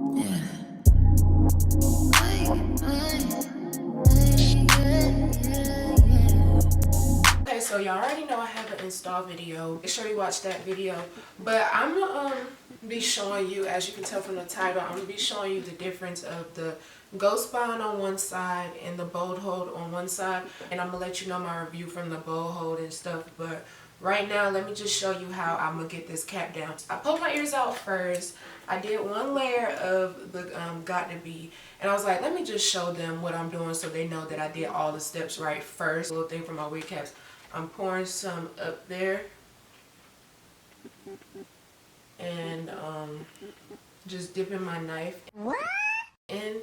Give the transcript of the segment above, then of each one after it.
Okay, so y'all already know I have an install video. Make sure you watch that video. But I'm gonna be showing you, as you can tell from the title, I'm gonna be showing you the difference of the ghost bond on one side and the bold hold on one side. And I'm gonna let you know my review from the bold hold and stuff. But right now, let me just show you how I'm gonna get this cap down. I pulled my ears out first. I did one layer of the Got to Be, and I was like, let me just show them what I'm doing so they know that I did all the steps right first. Little thing for my wig caps. I'm pouring some up there and just dipping my knife in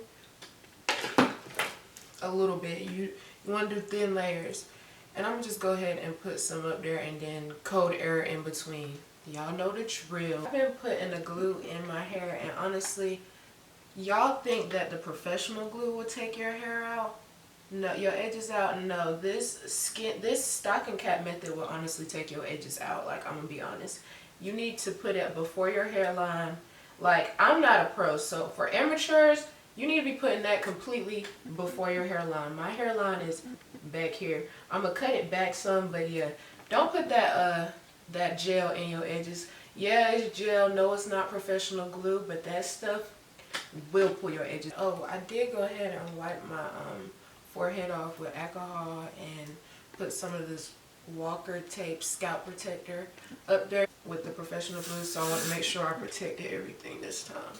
a little bit. You want to do thin layers, and I'm gonna just go ahead and put some up there and then cold air in between. Y'all know the drill. I've been putting the glue in my hair, and honestly, y'all think that the professional glue will take your hair out? No, your edges out. No, this stocking cap method will honestly take your edges out. Like, I'm gonna be honest. You need to put it before your hairline. Like, I'm not a pro, so for amateurs, you need to be putting that completely before your hairline. My hairline is back here. I'm gonna cut it back some, but yeah, don't put that gel in your edges. Yeah, it's gel. No, it's not professional glue, but that stuff will pull your edges. Oh, I did go ahead and wipe my forehead off with alcohol and put some of this Walker tape scalp protector up there with the professional glue, so I want to make sure I protected everything this time.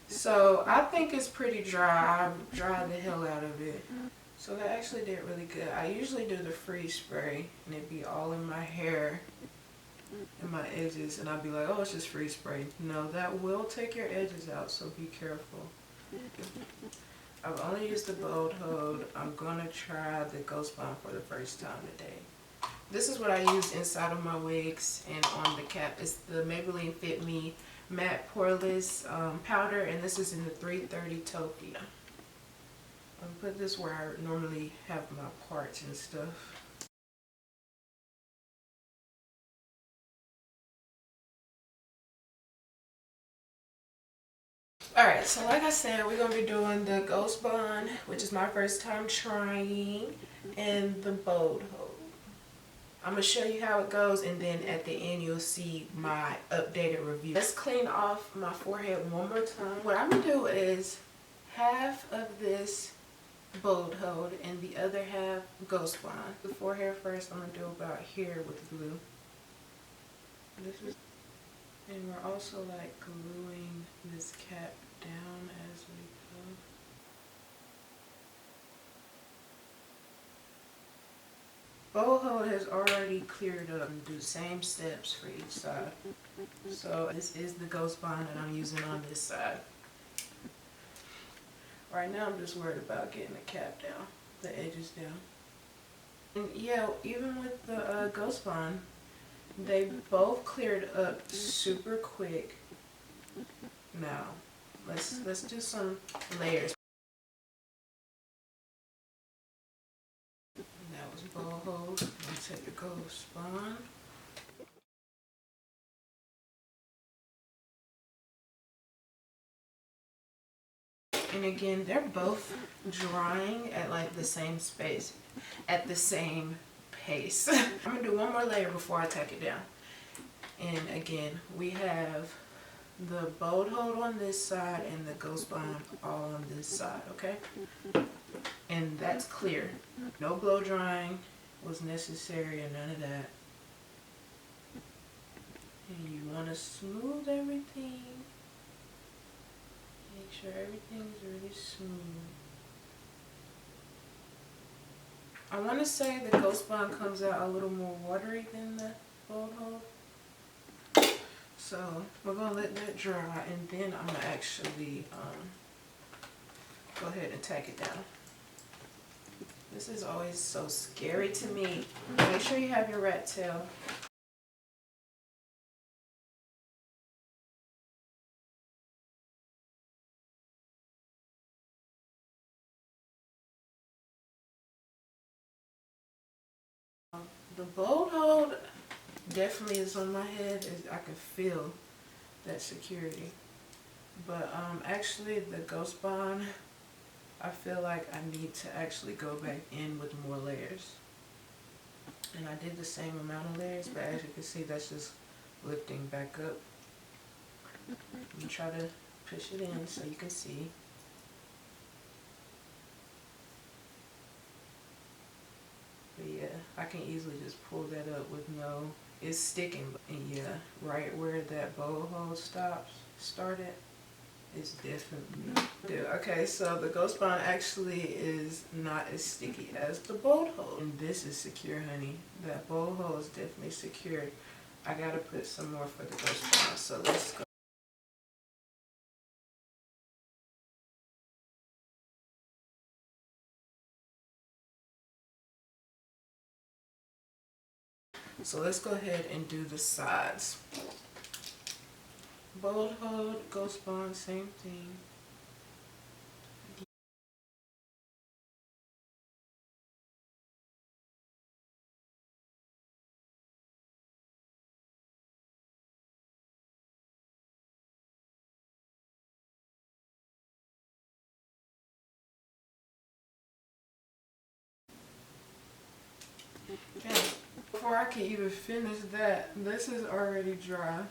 So I think it's pretty dry. I dried the hell out of it. So that actually did really good. I usually do the freeze spray and it'd be all in my hair and my edges, and I'd be like, oh, it's just freeze spray. No, that will take your edges out, so be careful. I've only used the bold hold. I'm gonna try the ghost bond for the first time today. This is what I use inside of my wigs and on the cap. It's the Maybelline Fit Me Matte Poreless powder, and this is in the 330 Tokyo. I'm gonna put this where I normally have my parts and stuff. Alright, so like I said, we're going to be doing the Ghost Bond, which is my first time trying, and the Bold Hold. I'm going to show you how it goes, and then at the end you'll see my updated review. Let's clean off my forehead one more time. What I'm going to do is half of this Bold Hold and the other half Ghost Bond. The forehead first, I'm going to do about here with glue. And we're also like gluing this cap down as we go. Bold hold has already cleared up and do the same steps for each side. So this is the ghost bond that I'm using on this side. Right now I'm just worried about getting the cap down, the edges down. And yeah, even with the ghost bond, they both cleared up super quick. Now, let's do some layers. That was bold hold. Let's take the ghost bond. And again, they're both drying at like the same space, at the same pace. I'm gonna do one more layer before I tack it down. And again, we have the bold hold on this side and the ghost bond all on this side, okay? And that's clear. No blow drying was necessary or none of that. And you want to smooth everything. Make sure everything's really smooth. I want to say the ghost bond comes out a little more watery than the bold hold. So we're going to let that dry, and then I'm going to actually go ahead and tack it down. This is always so scary to me. Make sure you have your rat tail. The bold hold definitely is on my head. I can feel that security. But actually the Ghost Bond, I feel like I need to actually go back in with more layers. And I did the same amount of layers, but as you can see, that's just lifting back up. You try to push it in so you can see. But yeah, I can easily just pull that up with no, it's sticking. And yeah, right where that bow hole started, it's definitely good. Okay, so the Ghost Bond actually is not as sticky as the bold hole. And this is secure, honey. That bold hole is definitely secured. I gotta put some more for the Ghost Bond, so let's go. So let's go ahead and do the sides. Bold hold, Ghost Bond, same thing. Okay. Before I can even finish that, this is already dry.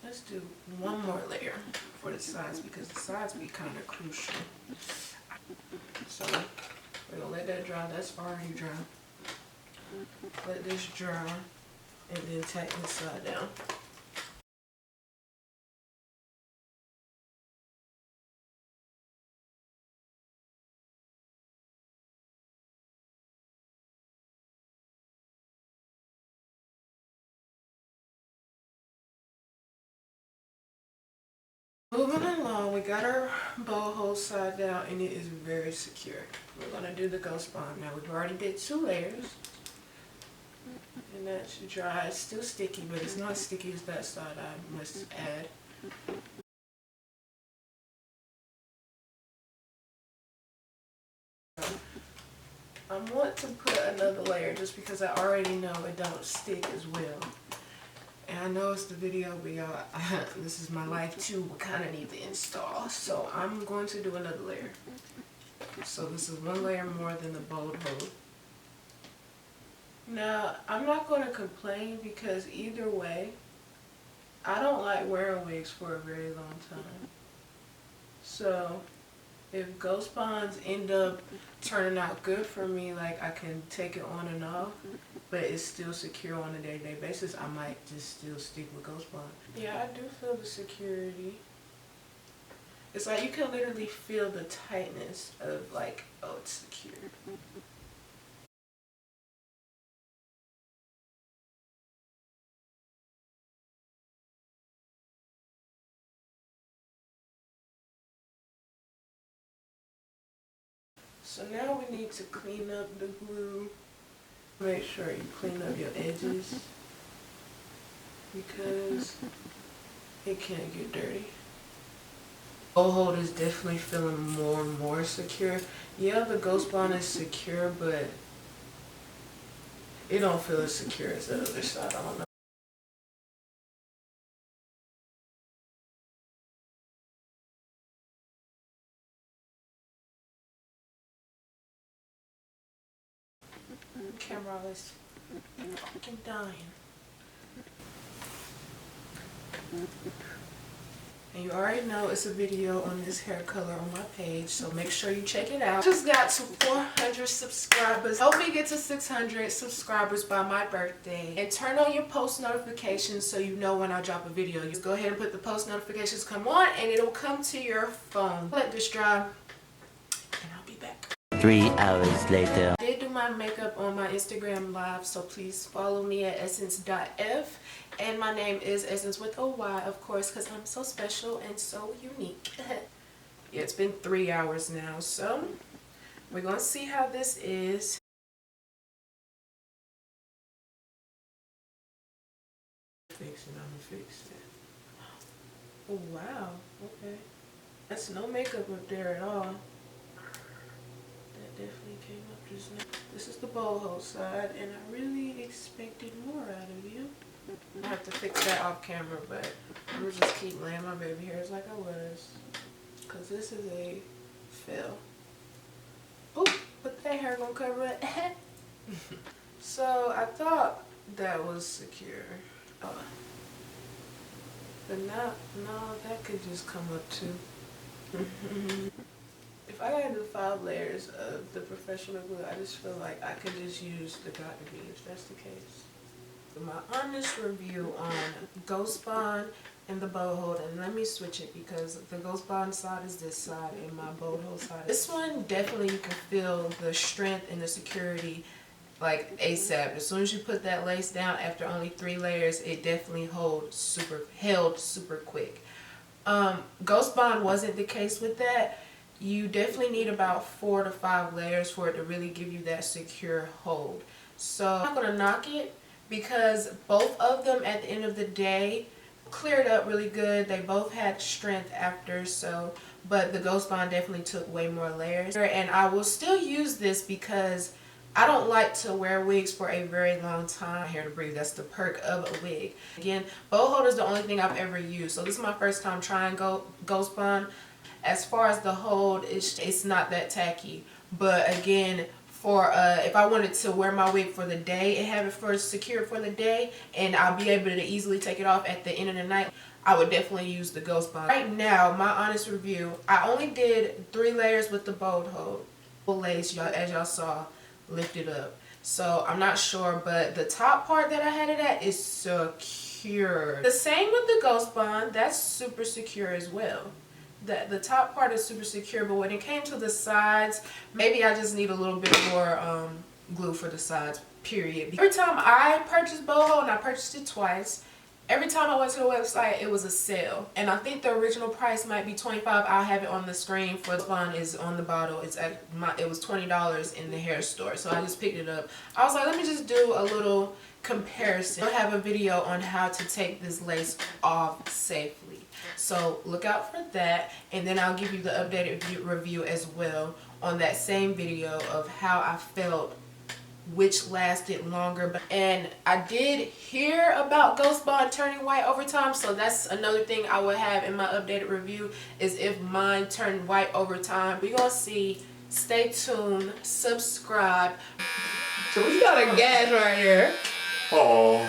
Let's do one more layer for the sides because the sides be kind of crucial. So we're gonna let that dry. That's already dry. Let this dry and then tighten the side down. Moving along, we got our bow hole side down and it is very secure. We're gonna do the Ghost Bond. Now we've already did 2 layers. And that should dry. It's still sticky, but it's not as sticky as that side, I must add. I want to put another layer just because I already know it don't stick as well. And I know it's the video, but y'all, this is my life too. We kind of need to install. So I'm going to do another layer. So this is 1 layer more than the bold hole. Now, I'm not going to complain because either way, I don't like wearing wigs for a very long time. So if Ghost Bonds end up turning out good for me, like I can take it on and off, but it's still secure on a day-to-day basis, I might just still stick with Ghost Bond. Yeah, I do feel the security. It's like you can literally feel the tightness of like, oh, it's secure. So now we need to clean up the glue. Make sure you clean up your edges because it can't get dirty. Bow hold is definitely feeling more and more secure. Yeah, the Ghost Bond is secure, but it don't feel as secure as the other side. I don't know. Camera is fucking dying. And you already know it's a video on this hair color on my page, so make sure you check it out. Just got to 400 subscribers. Help me get to 600 subscribers by my birthday. And turn on your post notifications so you know when I drop a video. You just go ahead and put the post notifications come on and it'll come to your phone. Let this dry and I'll be back. 3 hours later. I did do my makeup on my Instagram live, so please follow me at essynce.f. And my name is Essynce with a Y, of course, because I'm so special and so unique. Yeah, it's been 3 hours now, so we're gonna see how this is. I'm fixing it. Oh wow, okay. That's no makeup up there at all. That definitely came up just now. This is the boho side, and I really expected more out of you. I have to fix that off camera, but I'm gonna just keep laying my baby hairs like I was, cause this is a fail. Oh, but that hair gonna cover it. So I thought that was secure, but now, no, that could just come up too. If I gotta do 5 layers of the professional glue, I just feel like I could just use the Got To Be if that's the case. My honest review on Ghost Bond and the boho, and let me switch it because the Ghost Bond side is this side and my boho side. This one, definitely you can feel the strength and the security like ASAP. As soon as you put that lace down after only 3 layers, it definitely held super quick. Ghost Bond wasn't the case with that. You definitely need about 4 to 5 layers for it to really give you that secure hold. So I'm not gonna knock it because both of them at the end of the day cleared up really good. They both had strength after, so but the Ghost Bond definitely took way more layers. And I will still use this because I don't like to wear wigs for a very long time. Hair to breathe, that's the perk of a wig. Again, boho is the only thing I've ever used, so this is my first time trying Ghost Bond. As far as the hold, it's not that tacky, but again, for if I wanted to wear my wig for the day and have it secured for the day, and I'll be able to easily take it off at the end of the night, I would definitely use the Ghost Bond. Right now, my honest review, I only did 3 layers with the boho. Lace, y'all, as y'all saw, lifted up. So I'm not sure, but the top part that I had it at is secure. The same with the Ghost Bond, that's super secure as well. The top part is super secure, but when it came to the sides, maybe I just need a little bit more glue for the sides, period. Every time I purchased boho, and I purchased it twice, every time I went to the website, it was a sale. And I think the original price might be $25. I'll have it on the screen. For the bond is on the bottle. It was $20 in the hair store, so I just picked it up. I was like, let me just do a little comparison. I'll have a video on how to take this lace off safely. So look out for that, and then I'll give you the updated review as well on that same video of how I felt, which lasted longer. And I did hear about Ghost Bond turning white over time, so that's another thing I will have in my updated review, is if mine turned white over time. We're gonna see. Stay tuned, subscribe. So we got a gas right here. Oh.